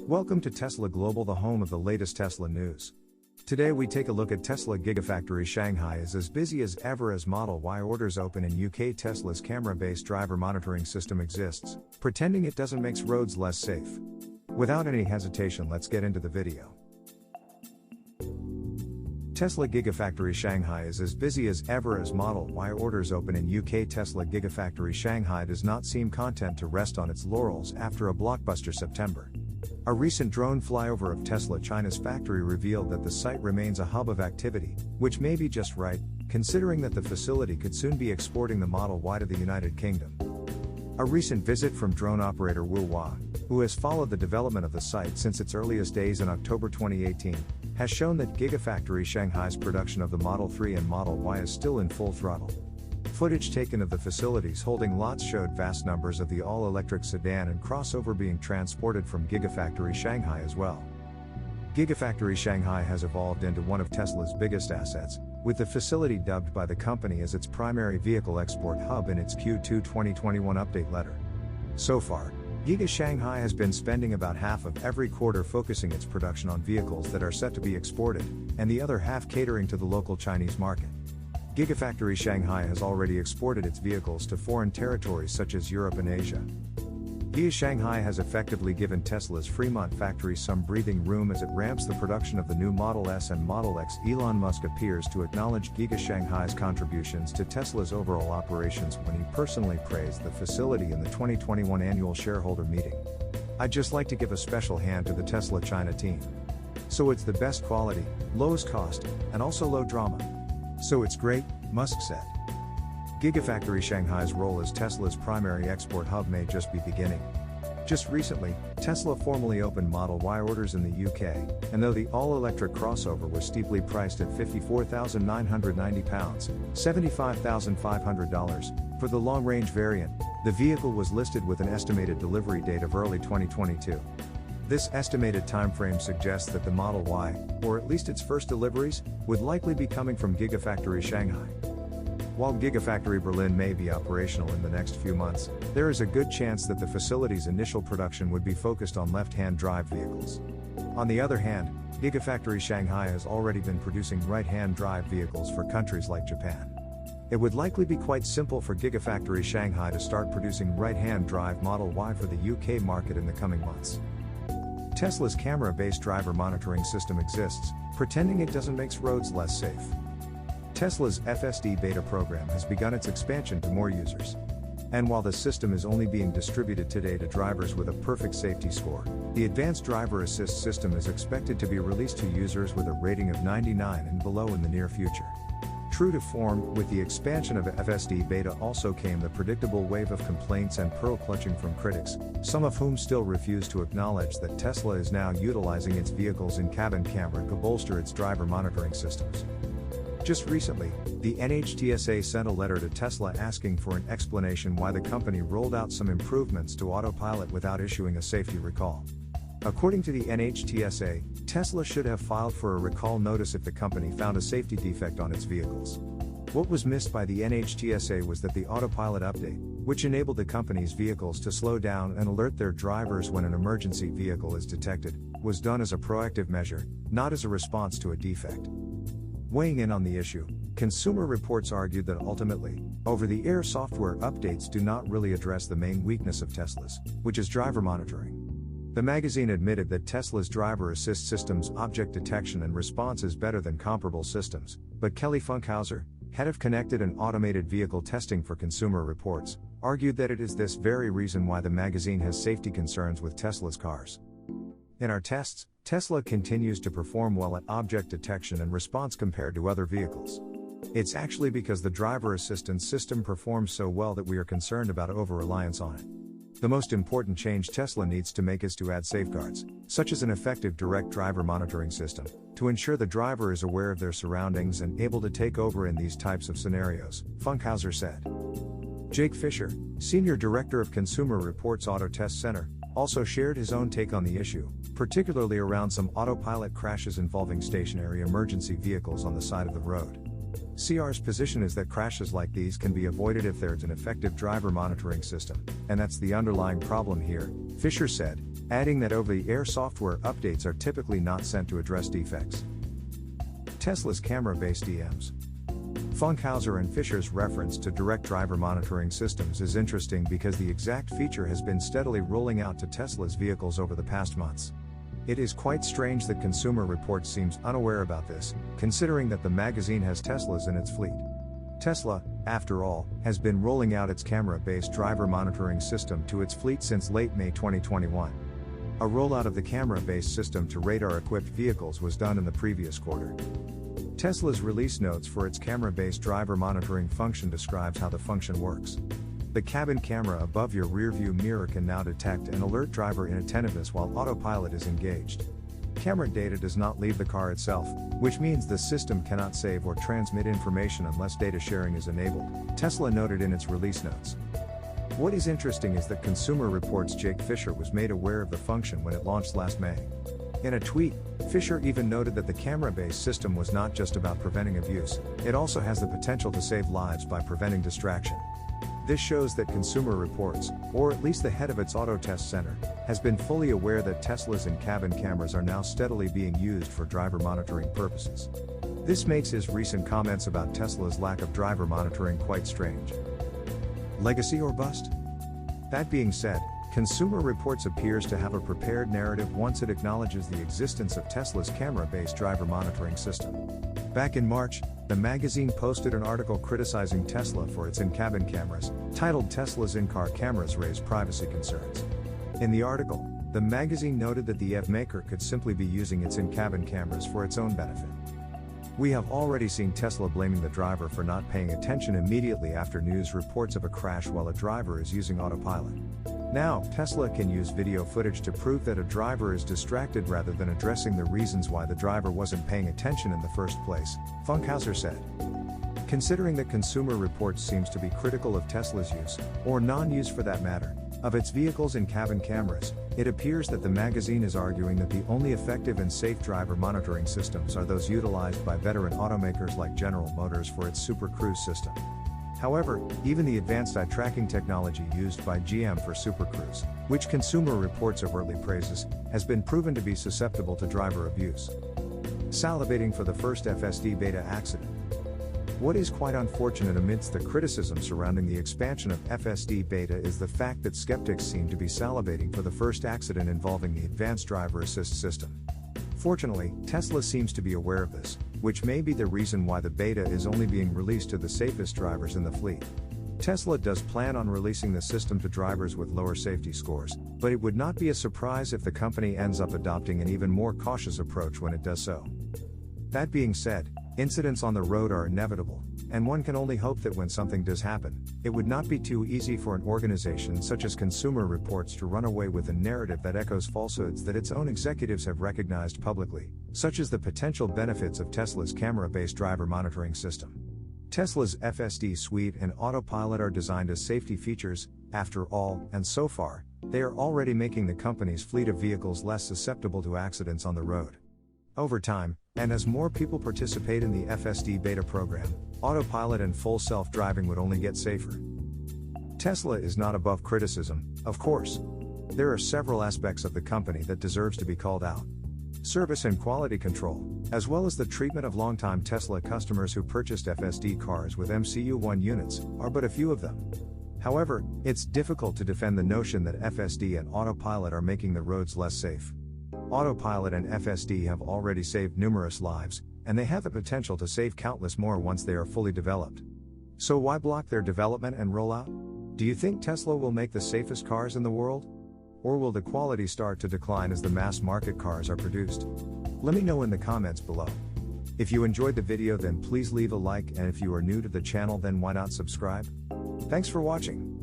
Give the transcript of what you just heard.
Welcome to Tesla Global, the home of the latest Tesla news. Today we take a look at Tesla Gigafactory Shanghai is as busy as ever as Model Y orders open in UK. Tesla's camera-based driver monitoring system exists, pretending it doesn't make roads less safe. Without any hesitation, let's get into the video. Tesla Gigafactory Shanghai is as busy as ever as Model Y orders open in UK. Tesla Gigafactory Shanghai does not seem content to rest on its laurels after a blockbuster September. A recent drone flyover of Tesla China's factory revealed that the site remains a hub of activity, which may be just right, considering that the facility could soon be exporting the Model Y to the United Kingdom. A recent visit from drone operator Wu Hua, who has followed the development of the site since its earliest days in October 2018, has shown that Gigafactory Shanghai's production of the Model 3 and Model Y is still in full throttle. Footage taken of the facilities holding lots showed vast numbers of the all-electric sedan and crossover being transported from Gigafactory Shanghai as well. Gigafactory Shanghai has evolved into one of Tesla's biggest assets, with the facility dubbed by the company as its primary vehicle export hub in its Q2 2021 update letter. So far, Giga Shanghai has been spending about half of every quarter focusing its production on vehicles that are set to be exported, and the other half catering to the local Chinese market. Gigafactory Shanghai has already exported its vehicles to foreign territories such as Europe and Asia. Giga Shanghai has effectively given Tesla's Fremont factory some breathing room as it ramps the production of the new Model S and Model X. Elon Musk appears to acknowledge Giga Shanghai's contributions to Tesla's overall operations when he personally praised the facility in the 2021 annual shareholder meeting. "I'd just like to give a special hand to the Tesla China team. So it's the best quality, lowest cost, and also low drama. So it's great," Musk said. Gigafactory Shanghai's role as Tesla's primary export hub may just be beginning. Just recently, Tesla formally opened Model Y orders in the UK, and though the all-electric crossover was steeply priced at £54,990, $75,500, for the long-range variant, the vehicle was listed with an estimated delivery date of early 2022. This estimated timeframe suggests that the Model Y, or at least its first deliveries, would likely be coming from Gigafactory Shanghai. While Gigafactory Berlin may be operational in the next few months, there is a good chance that the facility's initial production would be focused on left-hand drive vehicles. On the other hand, Gigafactory Shanghai has already been producing right-hand drive vehicles for countries like Japan. It would likely be quite simple for Gigafactory Shanghai to start producing right-hand drive Model Y for the UK market in the coming months. Tesla's camera-based driver monitoring system exists, pretending it doesn't make roads less safe. Tesla's FSD beta program has begun its expansion to more users. And while the system is only being distributed today to drivers with a perfect safety score, the advanced driver assist system is expected to be released to users with a rating of 99 and below in the near future. True to form, with the expansion of FSD beta also came the predictable wave of complaints and pearl clutching from critics, some of whom still refuse to acknowledge that Tesla is now utilizing its vehicles in-cabin camera to bolster its driver monitoring systems. Just recently, the NHTSA sent a letter to Tesla asking for an explanation why the company rolled out some improvements to autopilot without issuing a safety recall. According to the NHTSA, Tesla should have filed for a recall notice if the company found a safety defect on its vehicles. What was missed by the NHTSA was that the autopilot update, which enabled the company's vehicles to slow down and alert their drivers when an emergency vehicle is detected, was done as a proactive measure, not as a response to a defect. Weighing in on the issue, Consumer Reports argued that ultimately, over-the-air software updates do not really address the main weakness of Tesla's, which is driver monitoring. The magazine admitted that Tesla's driver assist system's object detection and response is better than comparable systems, but Kelly Funkhauser, head of connected and automated vehicle testing for Consumer Reports, argued that it is this very reason why the magazine has safety concerns with Tesla's cars. In our tests, Tesla continues to perform well at object detection and response compared to other vehicles. It's actually because the driver assistance system performs so well that we are concerned about over-reliance on it. The most important change Tesla needs to make is to add safeguards, such as an effective direct driver monitoring system, to ensure the driver is aware of their surroundings and able to take over in these types of scenarios, Funkhauser said. Jake Fisher, Senior Director of Consumer Reports Auto Test Center, also shared his own take on the issue, particularly around some autopilot crashes involving stationary emergency vehicles on the side of the road. CR's position is that crashes like these can be avoided if there's an effective driver monitoring system, and that's the underlying problem here, Fisher said. adding that over-the-air software updates are typically not sent to address defects. Tesla's camera-based DMs. Funkhauser and Fisher's reference to direct driver monitoring systems is interesting because the exact feature has been steadily rolling out to Tesla's vehicles over the past months. It is quite strange that Consumer Reports seems unaware about this, considering that the magazine has Teslas in its fleet. Tesla, after all, has been rolling out its camera-based driver monitoring system to its fleet since late May 2021. A rollout of the camera-based system to radar-equipped vehicles was done in the previous quarter. Tesla's release notes for its camera-based driver monitoring function describes how the function works. The cabin camera above your rearview mirror can now detect and alert driver inattentiveness while autopilot is engaged. Camera data does not leave the car itself, which means the system cannot save or transmit information unless data sharing is enabled, Tesla noted in its release notes. What is interesting is that Consumer Reports' Jake Fisher was made aware of the function when it launched last May. In a tweet, Fisher even noted that the camera-based system was not just about preventing abuse, it also has the potential to save lives by preventing distraction. This shows that Consumer Reports, or at least the head of its auto test center, has been fully aware that Tesla's in-cabin cameras are now steadily being used for driver monitoring purposes. This makes his recent comments about Tesla's lack of driver monitoring quite strange. Legacy or bust? That being said, Consumer Reports appears to have a prepared narrative once it acknowledges the existence of Tesla's camera-based driver monitoring system. Back in March, the magazine posted an article criticizing Tesla for its in-cabin cameras, titled "Tesla's in-car cameras raise privacy concerns." In the article, the magazine noted that the EV maker could simply be using its in-cabin cameras for its own benefit. We have already seen Tesla blaming the driver for not paying attention immediately after news reports of a crash while a driver is using autopilot. Now, Tesla can use video footage to prove that a driver is distracted rather than addressing the reasons why the driver wasn't paying attention in the first place, Funkhauser said. Considering that Consumer Reports seems to be critical of Tesla's use, or non-use for that matter, of its vehicles in cabin cameras, it appears that the magazine is arguing that the only effective and safe driver monitoring systems are those utilized by veteran automakers like General Motors for its Super Cruise system. However, even the advanced eye tracking technology used by GM for Super Cruise, which Consumer Reports overtly praises, has been proven to be susceptible to driver abuse. Salivating for the first FSD beta accident. What is quite unfortunate amidst the criticism surrounding the expansion of FSD beta is the fact that skeptics seem to be salivating for the first accident involving the advanced driver assist system. Fortunately, Tesla seems to be aware of this, which may be the reason why the beta is only being released to the safest drivers in the fleet. Tesla does plan on releasing the system to drivers with lower safety scores, but it would not be a surprise if the company ends up adopting an even more cautious approach when it does so. That being said, incidents on the road are inevitable, and one can only hope that when something does happen, it would not be too easy for an organization such as Consumer Reports to run away with a narrative that echoes falsehoods that its own executives have recognized publicly, such as the potential benefits of Tesla's camera-based driver monitoring system. Tesla's FSD suite and autopilot are designed as safety features, after all, and so far, they are already making the company's fleet of vehicles less susceptible to accidents on the road. Over time, and as more people participate in the FSD beta program, autopilot and full self-driving would only get safer. Tesla is not above criticism, of course. There are several aspects of the company that deserves to be called out. Service and quality control, as well as the treatment of longtime Tesla customers who purchased FSD cars with MCU-1 units, are but a few of them. However, it's difficult to defend the notion that FSD and autopilot are making the roads less safe. Autopilot and FSD have already saved numerous lives, and they have the potential to save countless more once they are fully developed. So why block their development and rollout? Do you think Tesla will make the safest cars in the world? Or will the quality start to decline as the mass market cars are produced? Let me know in the comments below. If you enjoyed the video, then please leave a like, and if you are new to the channel, then why not subscribe? Thanks for watching.